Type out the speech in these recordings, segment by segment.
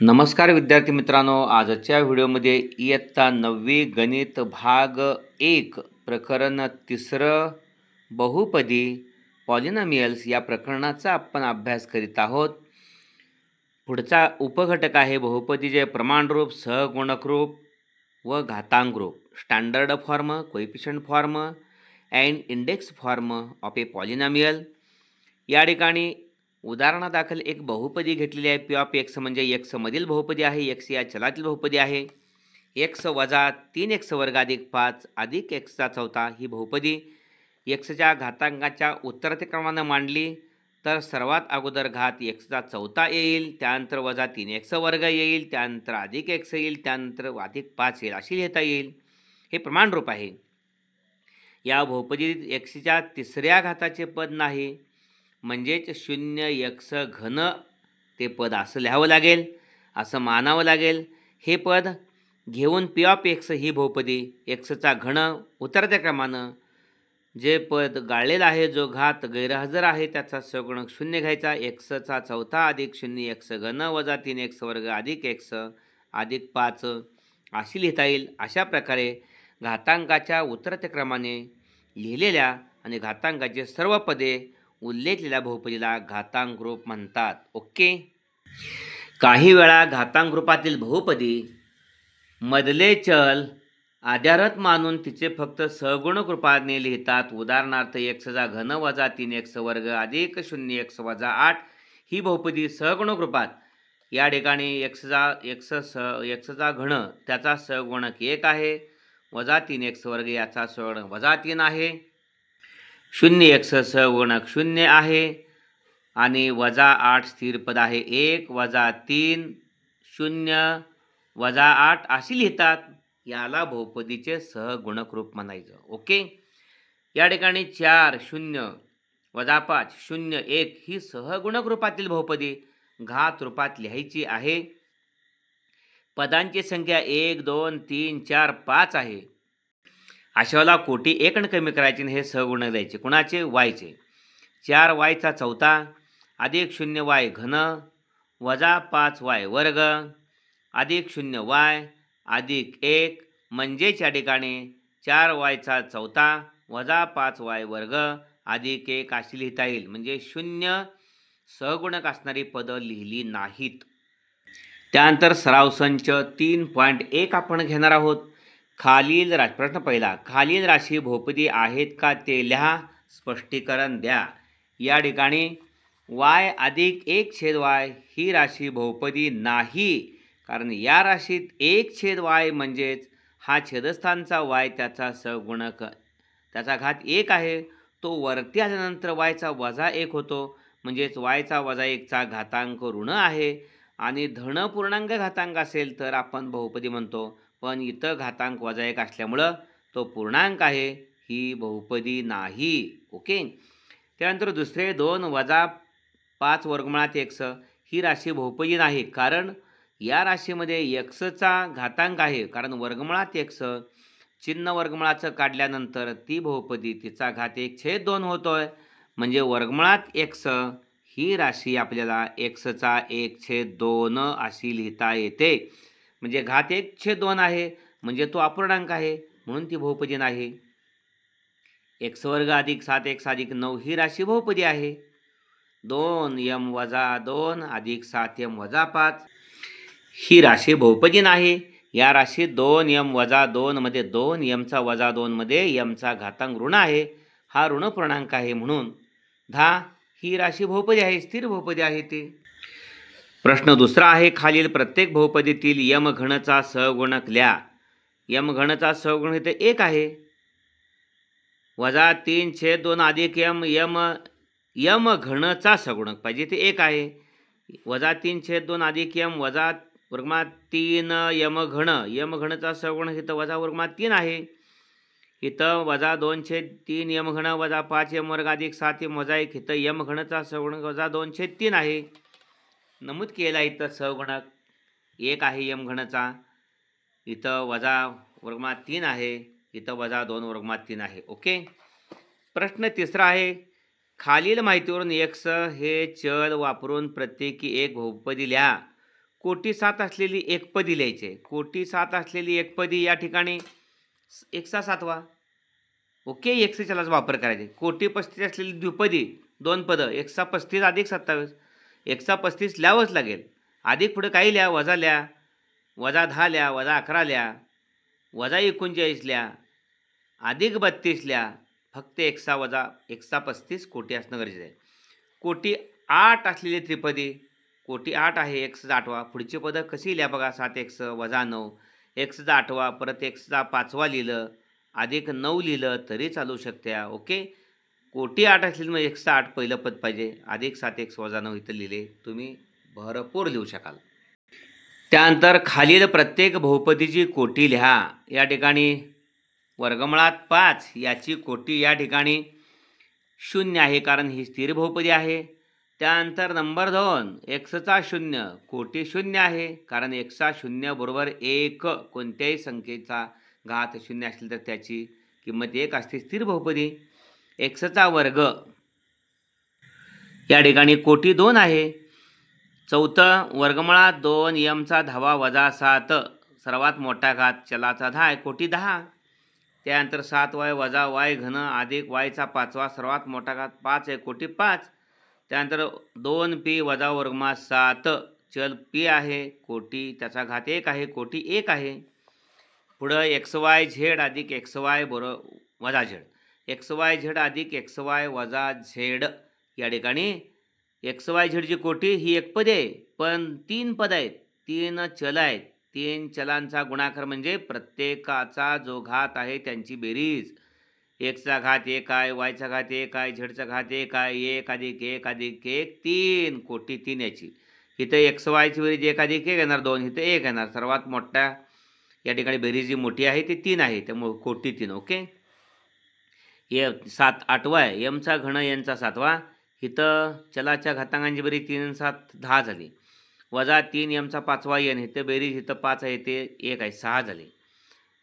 नमस्कार विद्यार्थी मित्रांनो, आजच्या व्हिडिओमध्ये इयत्ता 9वी गणित भाग 1 प्रकरण 3 बहुपदी पॉलिनॉमियल्स या प्रकरणाचा आपण अभ्यास करीत आहोत. पुढचा उपघटक आहे बहुपदीचे प्रमाणरूप, सहगुणक रूप व घातांक रूप, standard form, coefficient form and index form of A polynomial. या ठिकाणी उदाहरणादाखल एक बहुपदी घेतलेली आहे. पी ऑफ एक्स म्हणजे एक्स मधील बहुपदी आहे. एक्स या चलातील बहुपदी आहे. एक्स वजा 3x वर्ग अधिक 5 अधिक एक्सचा चौथा ही बहुपदी एक्सच्या घातांकाच्या उत्तरक्रमानं मांडली तर सर्वात अगोदर घात एक्सचा चौथा येईल, त्यानंतर वजा 3x वर्ग येईल, त्यानंतर अधिक एक्स येईल, त्यानंतर अधिक 5 येईल, अशी लिहिता येईल. हे प्रमाणरूप आहे. या बहुपदीत एक्सच्या तिसऱ्या घाताचे पद नाही, म्हणजेच 0x घन ते पद असं लिहावं लागेल, असं मानावं लागेल. हे पद घेऊन पी ऑफ एक्स ही बहुपदी एक्सचा घन उतरत्या क्रमानं जे पद गाळलेलं आहे, जो घात गैरहजर आहे त्याचा सहगुणक 0 घ्यायचा. एक्सचा चौथा अधिक 0x घन वजा 3x वर्ग अधिक एक्स अधिक 5 अशी लिहिता येईल. अशा प्रकारे घातांकाच्या उतरत्या क्रमाने लिहिलेल्या आणि घातांकाचे सर्व पदे उल्लेखलेल्या बहुपदीला घातांक रूप म्हणतात. ओके. काही वेळा घातांक रूपातील बहुपदी मधले चल आधारत मानून तिचे फक्त सहगुणक रूपाने लिहितात. उदाहरणार्थ एक्सचा घन वजा 3x वर्ग अधिक 0x वजा 8 ही बहुपदी सहगुणक रूपात. या ठिकाणी एक्सचा घन त्याचा सहगुणक 1 आहे, वजा 3x वर्ग याचा सहगुणक वजा 3 आहे, 0x सहगुणक 0 आहे आणि वजा 8 स्थिर पद आहे. 1 वजा 3 0 वजा 8 अशी लिहितात. याला बहुपदीचे सहगुणक रूप म्हणायचं. ओके. या ठिकाणी 4 0 वजा 5 0 1 ही सहगुणक रूपातील बहुपदी घात रूपात लिहायची आहे. पदांची संख्या 1 2 3 4 5 आहे. अशाला कोटी 1 कमी करायचे आणि हे सहगुणक द्यायचे. कुणाचे? वायचे. 4y चौथा अधिक 0y घन वजा 5y वर्ग अधिक 0y अधिक 1 म्हणजेच या ठिकाणी 4y चौथा वजा 5y वर्ग अधिक 1 अशी लिहिता येईल. म्हणजे 0 सहगुणक असणारी पदं लिहिली नाहीत. त्यानंतर सराव संच 3.1 आपण घेणार आहोत. खालील प्रश्न पहिला, खालील राशी बहुपदी आहेत का ते लिहा, स्पष्टीकरण द्या. या ठिकाणी y अधिक 1/y ही राशी बहुपदी नाही, कारण या राशीत 1/y म्हणजेच हा छेदस्थानचा y त्याचा सहगुणक त्याचा घात 1 आहे, तो वरती आल्यानंतर y वजा 1 होतो, म्हणजेच y वजा 1 घातांक ऋण आहे. आणि धन पूर्णांक घातांक असेल तर आपण बहुपदी म्हणतो, पण इथं घातांक वजा 1 असल्यामुळं तो पूर्णांक आहे, ही बहुपदी नाही. ओके. त्यानंतर दुसरे 2 वजा 5 वर्गमुळात x ही राशी बहुपदी नाही, कारण या राशीमध्ये एक्सचा घातांक आहे, कारण वर्गमुळात x चिन्ह वर्गमुळाचं काढल्यानंतर ती बहुपदी तिचा घात 1/2 होतोय. म्हणजे वर्गमुळात x ही राशी आपल्याला एक्सचा 1/2 अशी लिहिता येते. म्हणजे घात 1/2 आहे, म्हणजे तो अपूर्णांक आहे, म्हणून ती बहुपदी नाही. x वर्ग अधिक 7x अधिक 9 ही राशी बहुपदी आहे. 2m वजा 2 अधिक 7m वजा 5 ही राशी बहुपदी नाही. या राशीत 2m वजा 2 मध्ये 2m वजा 2 मध्ये m घातांक ऋण आहे, हा ऋण पूर्णांक आहे, म्हणून 10 ही राशी बहुपदी आहे, स्थिर बहुपदी आहे ती. प्रश्न दुसरा आहे, खालील प्रत्येक बहुपदीतील यम घनचा सहगुणक लिहा. यम घनचा सहगुणक इथे 1 आहे. वजा 3/2 अधिक यम घनचा सहगुणक पाहिजे, ते 1 आहे. वजा 3/2 अधिक वजा वर्गमात 3 यम घनचा सहगुणक इथं वजा वर्गमात 3 आहे. इथं वजा 2/3 यम घन वजा 5m वर्ग अधिक 7m वजा 1 इथं यम घनचा सहगुणक वजा 2/3 आहे. नमूद केला इथं सहगुणक 1 आहे यम घनचा, इथं वजा वर्गमात 3 आहे, इथं वजा 2 वर्गमात 3 आहे. ओके. प्रश्न तिसरा आहे, खालील माहितीवरून x हे चल वापरून प्रत्येकी एक बहुपदी लिहा. कोटी 7 असलेली एकपदी लिहायची आहे. कोटी 7 असलेली एकपदी या ठिकाणी एक्सचा 7वा. ओके, एक्स चलाचा वापर करायचे. कोटी 35 असलेली द्विपदी 2 पदं एक्सचा 35 अधिक 27. एक्सचा 35 लिहावंच लागेल. अधिक पुढे काही लिहा, वजा लिहा, वजा 10 लिहा, वजा 11 लिहा, वजा 39 लिहा, अधिक 32 लिहा. फक्त एक्सचा वजा एक्सचा 35 कोटी असणं गरजेचं आहे. कोटी 8 असलेली त्रिपदी, कोटी 8 आहे, एक्सचा 8वा. पुढची पदं कशी लिहा बघा. 7 एक्स वजा 9, एक्सचा 8वा, परत एक्सचा 5वा लिहिलं, अधिक 9 लिहिलं तरी चालू शकते. ओके, कोटी 8 असलेली मग एक्सचा 8 पहिलं पद पाहिजे, अधिक 7 एक्स वजा 9 इथं लिहिले, तुम्ही भरपूर लिहू शकाल. त्यानंतर खालील प्रत्येक बहुपदीची कोटी लिहा. या ठिकाणी वर्गमुळात 5 याची कोटी या ठिकाणी 0 आहे, कारण ही स्थिर बहुपदी आहे. त्यानंतर नंबर 2, एक्सचा 0 कोटी 0 आहे, कारण एक्सचा 0 बरोबर 1. कोणत्याही संख्येचा घात 0 असेल तर त्याची किंमत 1 असते. स्थिर बहुपदी. एक्सचा वर्ग या ठिकाणी कोटी 2 आहे. चौथं, वर्गमुळात 2 यमचा 10वा वजा 7 सर्वात मोठा घात चलाचा 10 आहे, कोटी 10. त्यानंतर 7y वजा y घन अधिक yचा 5वा सर्वात मोठा घात 5 आहे, कोटी 5. त्यानंतर 2p वजा वर्गमुळात 7 चल p आहे, कोटी त्याचा घात 1 आहे, कोटी 1 आहे. पुढं xyz अधिक xy बरोबर वजा z, xyz अधिक xy वजा z. या ठिकाणी xyz ची कोटी ही एकपदी आहे, पण 3 पद आहेत, 3 चल आहेत. 3 चलांचा गुणाकार म्हणजे प्रत्येकाचा जो घात आहे त्यांची बेरीज. एक्सचा घात 1 आहे, वायचा घात 1 आहे, झेडचा घात 1 आहे, 1 अधिक 1 अधिक 1 3, कोटी 3 याची. इथं एक्स वायची बेरीज 1 अधिक 1 येणार 2, इथं 1 येणार. सर्वात मोठा या ठिकाणी बेरीज जी मोठी आहे ती 3 आहे, त्यामुळे कोटी 3. ओके, 7 8वा आहे, यमचा घन यांचा 7वा. इथं चलाच्या घातांकांची बेरीज 3 7 10 झाली, वजा 3 यमचा 5वा यन, इथं बेरीज इथं 5 आहे ते 1 आहे, 6 झाली.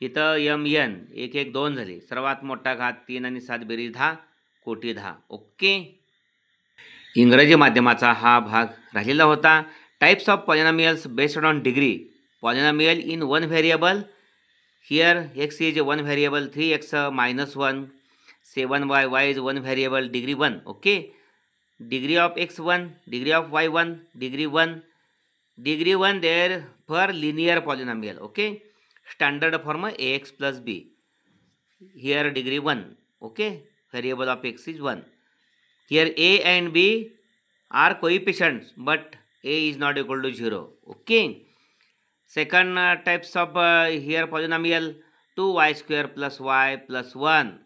इथं यम यन 1 1 2 झाली. सर्वात मोठा घात 3 आणि 7 बेरीज 10, कोटी 10. ओके, इंग्रजी माध्यमाचा हा भाग राहिलेला होता. Types of polynomials based on degree. Polynomial in 1 variable. Here x is 1 variable, 3x minus 1, 7y, y is 1 variable, degree 1. Okay, degree of x 1, degree of y 1, degree 1, degree 1 there for linear polynomial. Okay, standard form ax plus b. Here degree 1. Okay, variable of x is 1. Here a and b are coefficients, but a is not equal to 0. Okay, second types of here polynomial 2y square plus y plus 1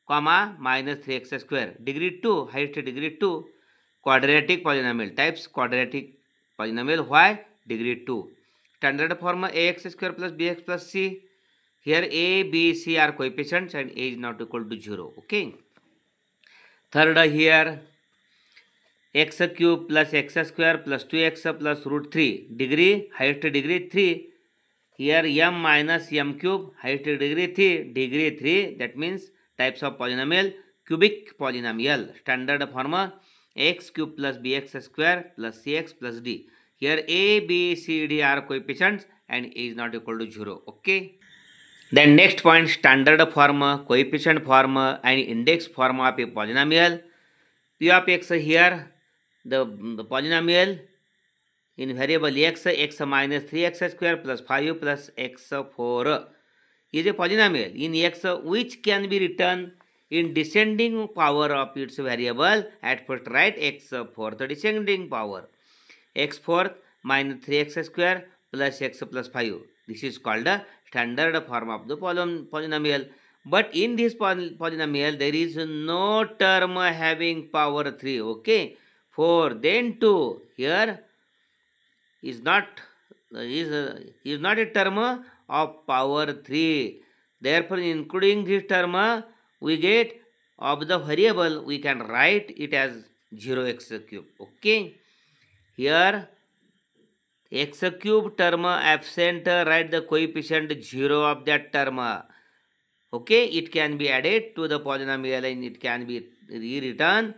comma minus 3x square, degree 2, highest degree 2. Quadratic polynomial types, quadratic polynomial, why degree 2. Standard form ax square plus bx plus c. Here a b c are coefficients and a is not equal to 0. Okay, third here x cube plus x square plus 2x plus root 3, degree highest degree 3. Here m minus m cube, highest degree 3, degree 3. That means types of polynomial, cubic polynomial. Standard form x cube plus bx square plus cx plus d. Here a b c d are coefficients and a is not equal to 0. Okay, then next point, standard form, coefficient form and index form of a polynomial. P of x, here the polynomial in variable x, x minus 3x square plus 5 plus x 4 is a polynomial in x which can be written in descending power of its variable at first. Write x fourth descending power, x fourth minus 3x square plus x plus 5. This is called the standard form of the polynomial. But in this polynomial there is no term having power 3. Okay, 4 then 2 here is not a term of power 3. Therefore, including this term, we get of the variable, we can write it as 0x cube. Okay, here x cube term absent, write the coefficient 0 of that term. Okay, it can be added to the polynomial and it can be rewritten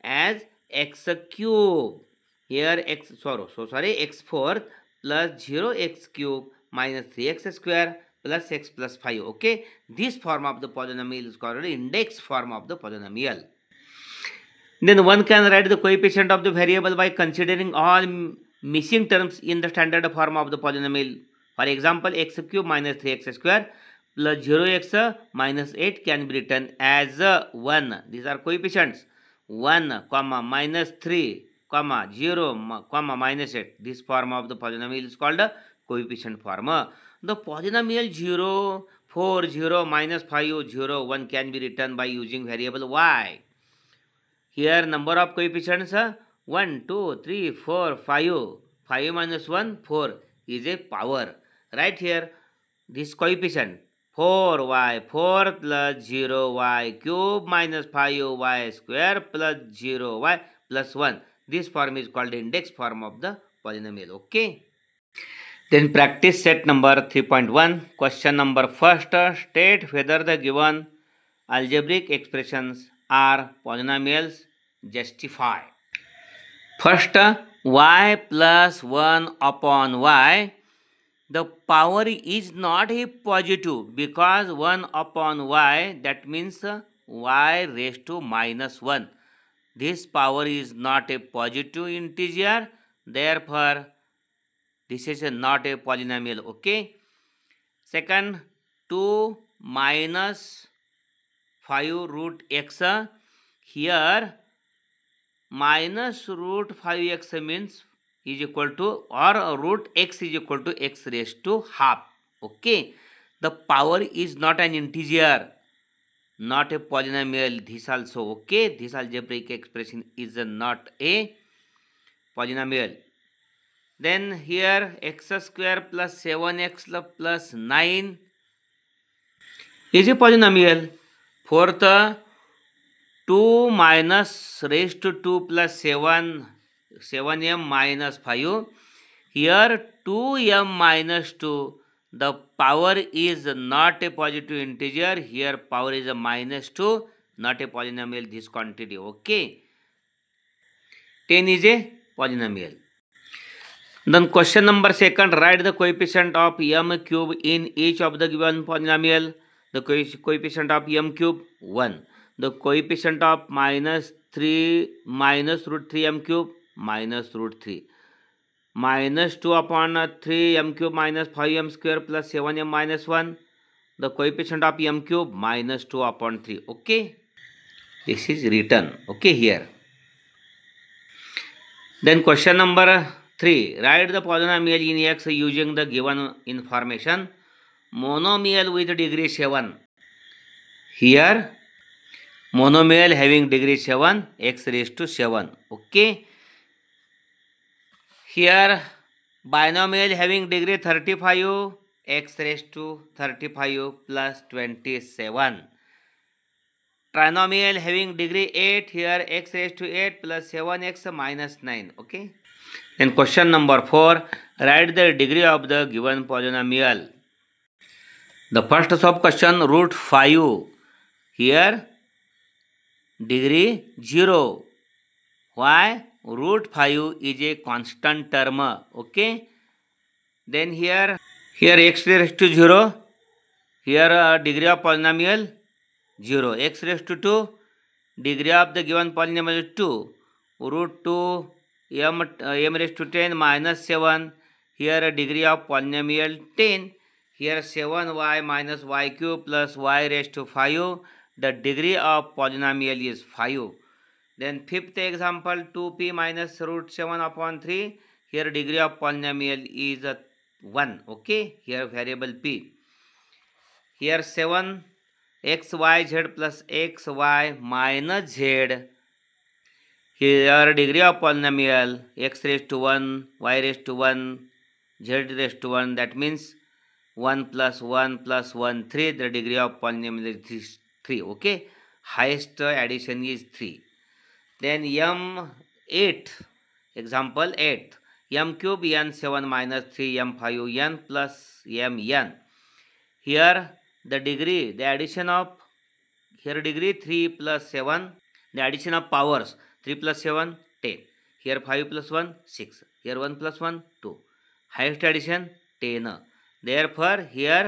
as x cube. Here x fourth plus 0x cube minus 3x square plus x plus 5. Okay, this form of the polynomial is called the index form of the polynomial. Then one can write the coefficient of the variable by considering all missing terms in the standard form of the polynomial. For example, x cube minus 3x square plus 0x minus 8 can be written as 1. These are coefficients. 1, comma, minus 3, comma, 0, comma, minus 8. This form of the polynomial is called a coefficient form. The polynomial 0, 4, 0, minus 5, 0, 1 can be written by using variable y. Here number of coefficients 1, 2, 3, 4, 5. 5 minus 1, 4 is a power. Right here this coefficient 4y, 4 plus 0y cube minus 5y square plus 0y plus 1. This form is called the index form of the polynomial. Okay. Then practice set number 3.1. Question number first, state whether the given algebraic expressions are polynomials. Justify. First, y plus 1 upon y. The power is not a positive because 1 upon y, that means y raised to minus 1. This power is not a positive integer, therefore this is not a polynomial. Okay. Second, 2 minus 5 root x. Here minus root 5x means is equal to, or root x is equal to x raised to half. Okay. The power is not an integer, not a polynomial. This also okay. This algebraic expression is not a polynomial. Then here x square plus 7x plus 9 is a polynomial. Fourth, 2 minus raised to 2 plus 7, 7m minus 5. Here 2m minus 2, the power is not a positive integer. Here power is a minus 2, not a polynomial, this quantity. Okay. 10 is a polynomial. Then question number second, write the coefficient of m cube in each of the given polynomial. The coefficient of m cube 1. The coefficient of minus 3 minus root 3 m cube minus root 3. Minus 2 upon 3 m cube minus 5m square plus 7m minus 1. The coefficient of m cube minus 2 upon 3. Okay. This is written. Okay here. Then question number 3. Write the polynomial in x using the given information. Monomial with degree 7. Here monomial having degree 7, x raised to 7. Okay. Here binomial having degree 35, x raised to 35 plus 27. Trinomial having degree 8, here x raised to 8 plus 7x minus 9. Okay. Then question number 4, write the degree of the given polynomial. The first sub question, root 5. Here degree 0. Why? Root 5 is a constant term. Okay. Then here x raised to 0. Here degree of polynomial 0. X raised to 2. Degree of the given polynomial is 2. Root 2 m raised to 10 minus 7. Here degree of polynomial 10. Here 7y minus y cube plus y raised to 5. The degree of polynomial is 5. Then fifth example, 2p minus root 7 upon 3. Here degree of polynomial is 1. Okay. Here variable p. Here 7 xyz plus xy minus z. Here degree of polynomial x raised to 1, y raised to 1, z raised to 1. That means 1 plus 1 plus 1, 3. The degree of polynomial is 3. Okay. Highest addition is 3. Then m8, example 8. M cube n 7 minus 3 m 5 n plus m n. Here the degree, the addition of, here degree 3 plus 7, the addition of powers 3 plus 7, 10. Here 5 plus 1, 6. Here 1 plus 1, 2. Highest addition 10. Therefore here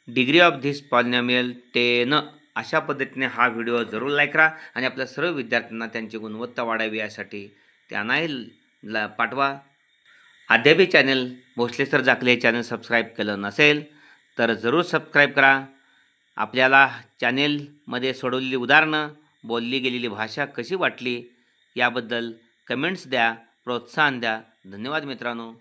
degree of this polynomial 10. अशा पद्धतीने हा video जरूर like करा आणि आपल्या सर्व विद्यार्थ्यांना त्यांची गुणवत्ता वाढावी यासाठी त्यांनाही पाठवा. अद्यापही चॅनल भोसले सर जाकले चॅनल सबस्क्राईब केलं नसेल तर जरूर सबस्क्राईब करा. आपल्याला चॅनेलमध्ये सोडवलेली उदाहरणं, बोलली गेलेली भाषा कशी वाटली याबद्दल कमेंट्स द्या, प्रोत्साहन द्या. धन्यवाद मित्रांनो.